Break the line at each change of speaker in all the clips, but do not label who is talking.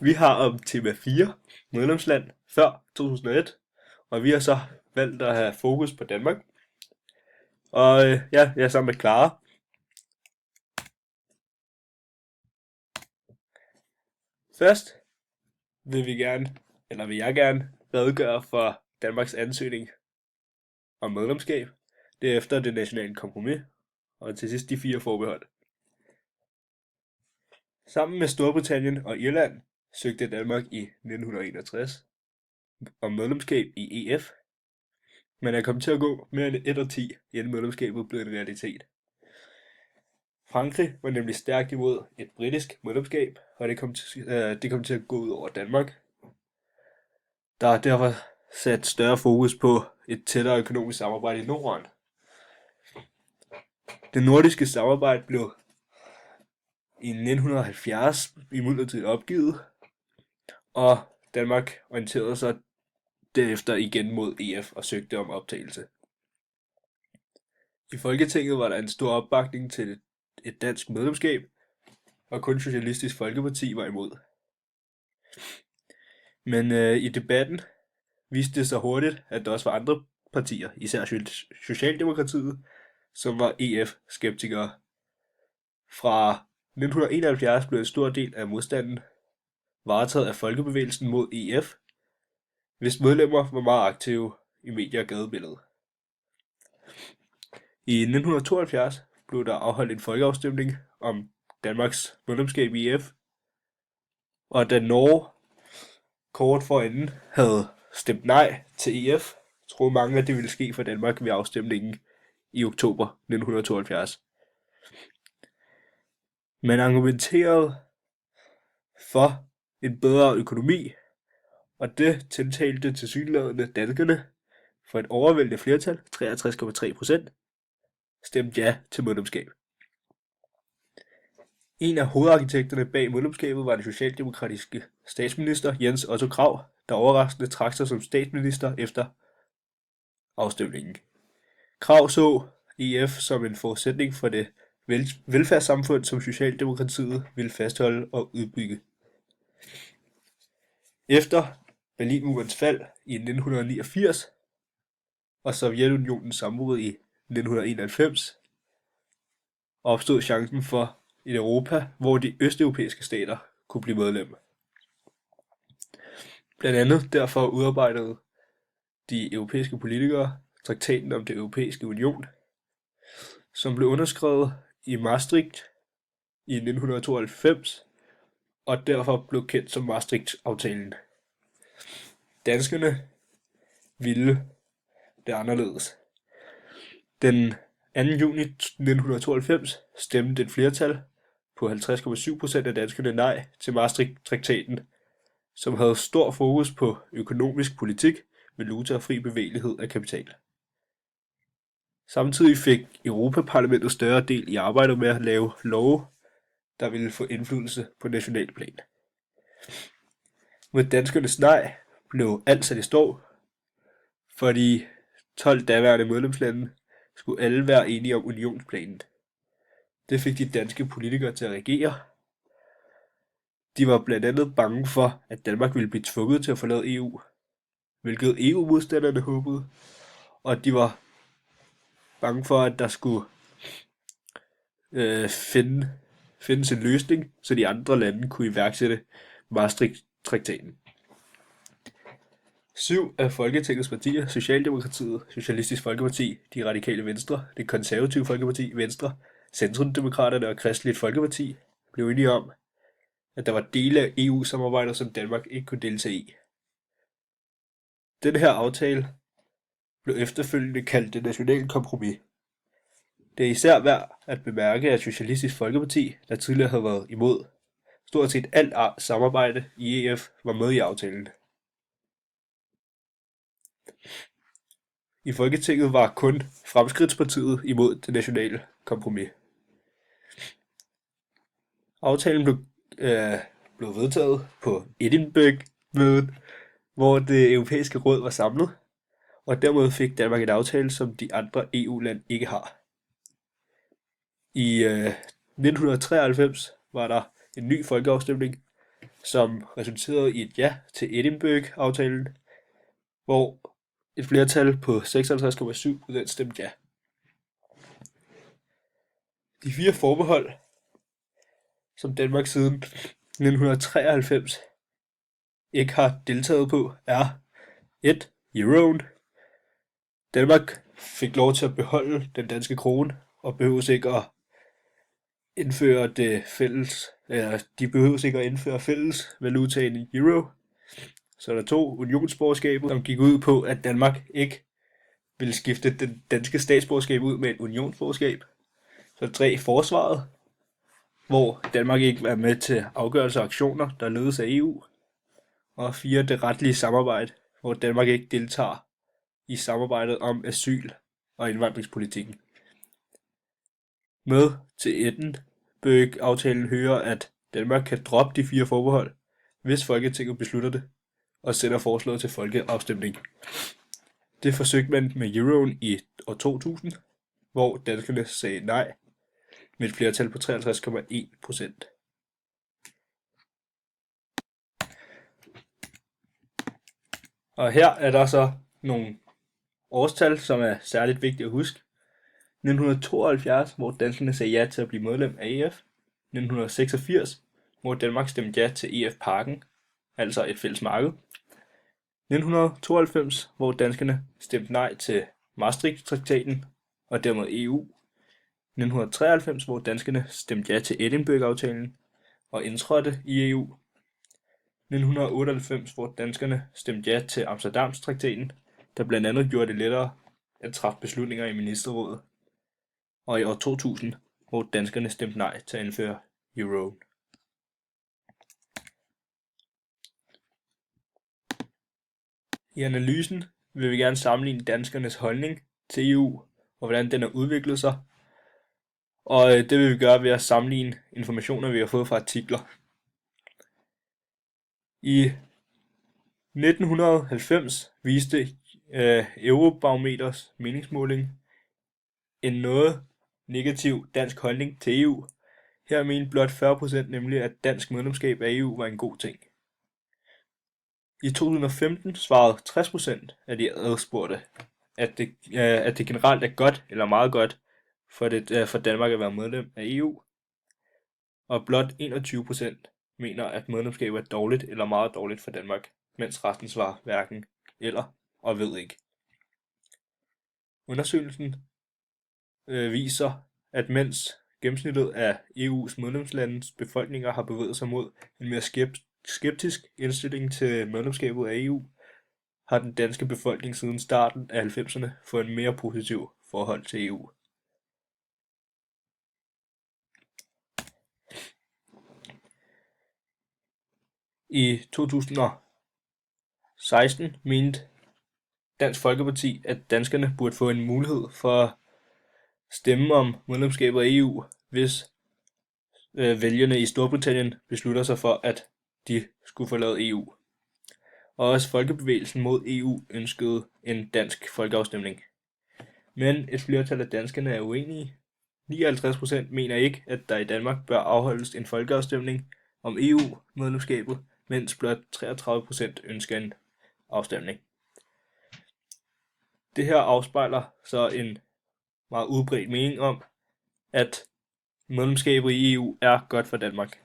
Vi har om tema 4 medlemsland før 2001, og vi har så valgt at have fokus på Danmark. Og jeg er sammen med Clara. Først vil jeg gerne redegøre for Danmarks ansøgning om medlemskab, derefter det nationale kompromis, og til sidst de 4 forbehold. Sammen med Storbritannien og Irland søgte Danmark i 1961 om medlemskab i EF, men er kommet til at gå mere end 1 årti, inden medlemskabet blev en realitet. Frankrig var nemlig stærkt imod et britisk medlemskab, og det kom til at gå ud over Danmark. Der er derfor sat større fokus på et tættere økonomisk samarbejde i Norden. Det nordiske samarbejde blev i 1970 imidlertid opgivet, og Danmark orienterede sig derefter igen mod EF og søgte om optagelse. I Folketinget var der en stor opbakning til et dansk medlemskab, og kun Socialistisk Folkeparti var imod. Men i debatten viste det sig hurtigt, at der også var andre partier, især Socialdemokratiet, som var EF-skeptikere. Fra 1971 blev en stor del af modstanden varetaget af Folkebevægelsen mod EF, hvis medlemmer var meget aktive i medie- og gadebilledet. I 1972 blev der afholdt en folkeafstemning om Danmarks medlemskab i EF, og da Norge kort forinden havde stemt nej til EF, troede mange, at det ville ske for Danmark ved afstemningen i oktober 1972. Man argumenterede for en bedre økonomi, og det tiltalte tilsyneladende danskerne, for et overvældende flertal, 63,3%, stemte ja til medlemskab. En af hovedarkitekterne bag medlemskabet var den socialdemokratiske statsminister Jens Otto Krag, der overraskende trak sig som statsminister efter afstemningen. Krag så EF som en forudsætning for det velfærdssamfund, som Socialdemokratiet ville fastholde og udbygge. Efter Berlinmurens fald i 1989 og Sovjetunionens sammenbrud i 1991 opstod chancen for et Europa, hvor de østeuropæiske stater kunne blive medlem. Blandt andet derfor udarbejdede de europæiske politikere traktaten om det europæiske union, som blev underskrevet i Maastricht i 1992, og derfor blev kendt som Maastricht-aftalen. Danskerne ville det anderledes. Den 2. juni 1992 stemte et flertal på 50,7% af danskerne nej til Maastricht-traktaten, som havde stor fokus på økonomisk politik, valuta og fri bevægelighed af kapital. Samtidig fik Europaparlamentet større del i arbejdet med at lave love, der ville få indflydelse på national plan. Med danskernes nej blev alt sat i stå, for de 12 daværende medlemslande skulle alle være enige om unionsplanen. Det fik de danske politikere til at reagere. De var blandt andet bange for, at Danmark ville blive tvunget til at forlade EU, hvilket EU-modstanderne håbede, og de var bange for, at der skulle findes en løsning, så de andre lande kunne iværksætte Maastricht-traktaten. 7 af Folketingets partier, Socialdemokratiet, Socialistisk Folkeparti, De Radikale Venstre, Det Konservative Folkeparti, Venstre, Centrumdemokraterne og Kristeligt Folkeparti, blev enige om, at der var dele af EU-samarbejdet, som Danmark ikke kunne deltage i. Den her aftale blev efterfølgende kaldt det nationale kompromis. Det er især værd at bemærke, at Socialistisk Folkeparti, der tidligere havde været imod stort set alt samarbejde i EF, var med i aftalen. I Folketinget var kun Fremskridtspartiet imod det nationale kompromis. Aftalen blev vedtaget på Edinburgh-mødet, hvor det europæiske råd var samlet, og dermed fik Danmark en aftale, som de andre EU-lande ikke har. I 1993 var der en ny folkeafstemning, som resulterede i et ja til Edinburgh-aftalen, hvor et flertal på 56,7% stemte ja. De 4 forbehold, som Danmark siden 1993 ikke har deltaget på, er 1. Euroen. Danmark fik lov til at beholde den danske krone og behøves ikke at indføre de behøves ikke at indføre fælles valutaen i euro. Så er der 2. Unionsborgerskabet, som gik ud på, at Danmark ikke ville skifte den danske statsborgerskab ud med et unionsborgerskab. Så 3. Forsvaret, hvor Danmark ikke var med til afgørelse af aktioner, der ledes af EU. Og 4. Det retlige samarbejde, hvor Danmark ikke deltager i samarbejdet om asyl- og indvandringspolitikken. Med til Edinburgh-aftalen hører, at Danmark kan droppe de 4 forbehold, hvis Folketinget beslutter det, og sender forslaget til folkeafstemning. Det forsøgte man med euroen i år 2000, hvor danskerne sagde nej med et flertal på 53,1%. Og her er der så nogle årstal, som er særligt vigtige at huske. 1972, hvor danskerne sagde ja til at blive medlem af EF. 1986, hvor Danmark stemte ja til EF-pakken, altså et fælles marked. 1992, hvor danskerne stemte nej til Maastricht-traktaten og dermed EU. 1993, hvor danskerne stemte ja til Edinburgh-aftalen og indtrådte i EU. 1998, hvor danskerne stemte ja til Amsterdam-traktaten, der blandt andet gjorde det lettere at træffe beslutninger i ministerrådet. Og i år 2000, hvor danskerne stemte nej til at indføre euro. I analysen vil vi gerne sammenligne danskernes holdning til EU og hvordan den har udviklet sig. Og det vil vi gøre ved at sammenligne informationer, vi har fået fra artikler. I 1990 viste Eurobarometers meningsmåling en noget negativ dansk holdning til EU. Her mente blot 40% nemlig, at dansk medlemskab af EU var en god ting. I 2015 svarede 60% af de adspurgte, at det generelt er godt eller meget godt for Danmark at være medlem af EU. Og blot 21% mener, at medlemskab er dårligt eller meget dårligt for Danmark, mens resten svarer hverken eller og ved ikke. Undersøgelsen viser, at mens gennemsnittet af EU's medlemslandes befolkninger har bevæget sig mod en mere skeptisk indstilling til medlemskabet af EU, har den danske befolkning siden starten af 90'erne fået en mere positiv forhold til EU. I 2016 mente Dansk Folkeparti, at danskerne burde få en mulighed for at stemme om medlemskabet af EU, hvis vælgerne i Storbritannien beslutter sig for, at de skulle forlade EU. Og også Folkebevægelsen mod EU ønskede en dansk folkeafstemning. Men et flertal af danskerne er uenige. 59% mener ikke, at der i Danmark bør afholdes en folkeafstemning om EU-medlemskabet, mens blot 33% ønsker en afstemning. Det her afspejler så en meget udbredt mening om, at medlemskabet i EU er godt for Danmark.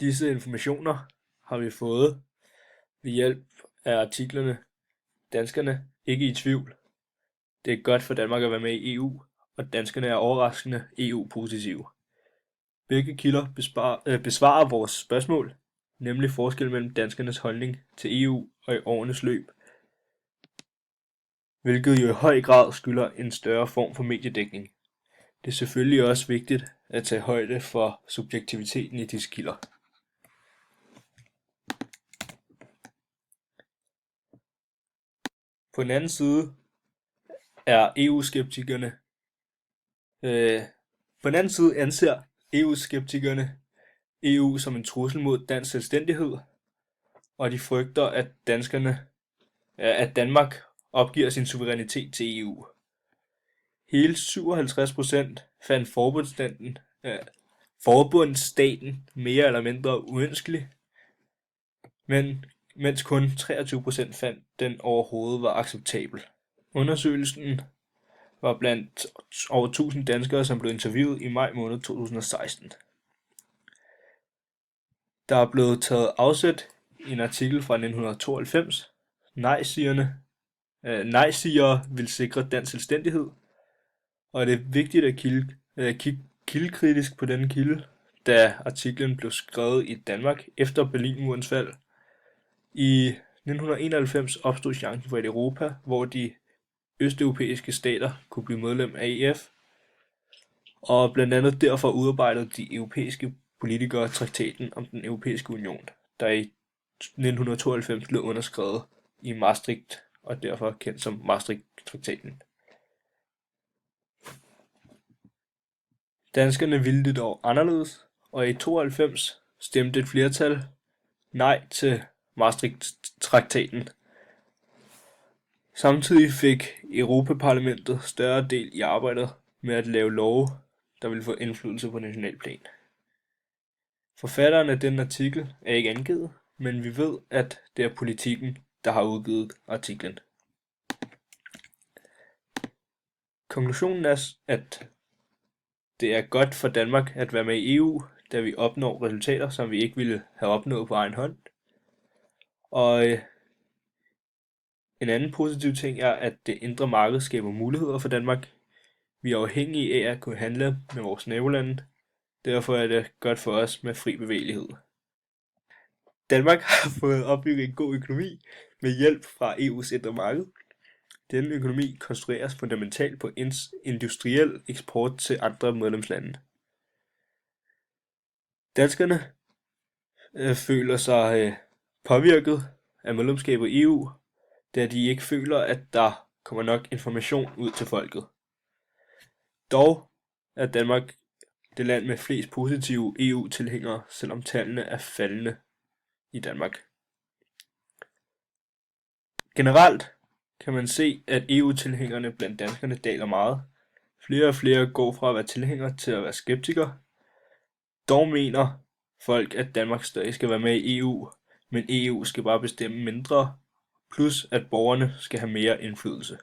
Disse informationer har vi fået ved hjælp af artiklerne Danskerne ikke i tvivl. Det er godt for Danmark at være med i EU, og danskerne er overraskende EU-positive. Begge kilder besvarer vores spørgsmål, nemlig forskel mellem danskernes holdning til EU og i årenes løb, hvilket jo i høj grad skylder en større form for mediedækning. Det er selvfølgelig også vigtigt at tage højde for subjektiviteten i disse kilder. På den anden side anser EU-skeptikerne EU som en trussel mod dansk selvstændighed, og de frygter, at Danmark opgiver sin suverænitet til EU. Hele 57% fandt forbundsstaten mere eller mindre uønskelig, men mens kun 23% fandt den overhovedet var acceptabel. Undersøgelsen var blandt over 1000 danskere, som blev interviewet i maj måned 2016. Der er blevet taget afsæt i en artikel fra 1992. Nej-sigere vil sikre dansk selvstændighed, og det er vigtigt at kigge kildekritisk på denne kilde, da artiklen blev skrevet i Danmark efter Berlinmurens fald. I 1991 opstod chancen for et Europa, hvor de østeuropæiske stater kunne blive medlem af EF, og blandt andet derfor udarbejdede de europæiske politikere traktaten om den europæiske union, der i 1992 blev underskrevet i Maastricht og derfor kendt som Maastricht-traktaten. Danskerne ville det dog anderledes, og i 92 stemte et flertal nej til Maastricht-traktaten. Samtidig fik Europaparlamentet større del i arbejdet med at lave love, der ville få indflydelse på nationalplan. Forfatteren af den artikel er ikke angivet, men vi ved, at det er Politiken, der har udgivet artiklen. Konklusionen er, at det er godt for Danmark at være med i EU, da vi opnår resultater, som vi ikke ville have opnået på egen hånd. Og en anden positiv ting er, at det indre marked skaber muligheder for Danmark. Vi er afhængige af at kunne handle med vores nabolande. Derfor er det godt for os med fri bevægelighed. Danmark har fået opbygget en god økonomi med hjælp fra EU's indre marked. Denne økonomi konstrueres fundamentalt på industriel eksport til andre medlemslande. Danskerne føler sig påvirket af medlemskabet i EU, da de ikke føler, at der kommer nok information ud til folket. Dog er Danmark det land med flest positive EU-tilhængere, selvom tallene er faldende i Danmark. Generelt kan man se, at EU-tilhængerne blandt danskerne daler meget. Flere og flere går fra at være tilhængere til at være skeptikere. Dog mener folk, at Danmark stadig skal være med i EU, men EU skal bare bestemme mindre, plus at borgerne skal have mere indflydelse.